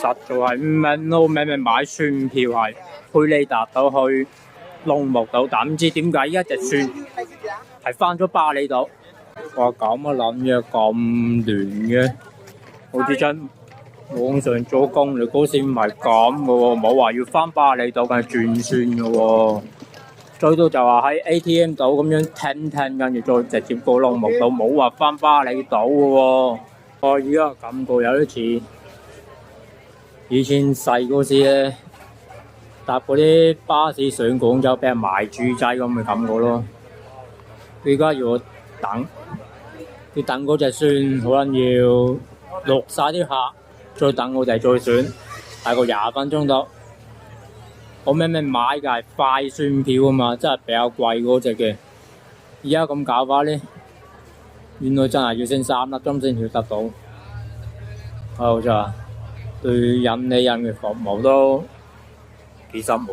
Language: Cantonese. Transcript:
實在係唔明咯，明明買船票係去利達島去龍目島，但唔知點解一隻船係翻咗巴厘島。哇，咁啊諗嘢咁亂嘅，好似真網上做攻略嗰時唔係咁嘅喎，冇話要翻巴厘島係轉算嘅喎，最多就話喺 ATM 島咁樣聽，跟住再直接過龍目島，冇話翻巴厘島嘅喎。我而家感覺有啲似以前細嗰時咧，搭嗰啲巴士上廣州俾人賣豬仔咁嘅感覺咯。而家要我等嗰隻船，可能要落晒啲客，再等我哋再選，大概20分鐘到。我明明買嘅係快船票啊嘛，真係比較貴嗰隻嘅。而家咁搞法咧，原來真係要成3粒鐘先至得到。好就話對引你人嘅服務都幾失望。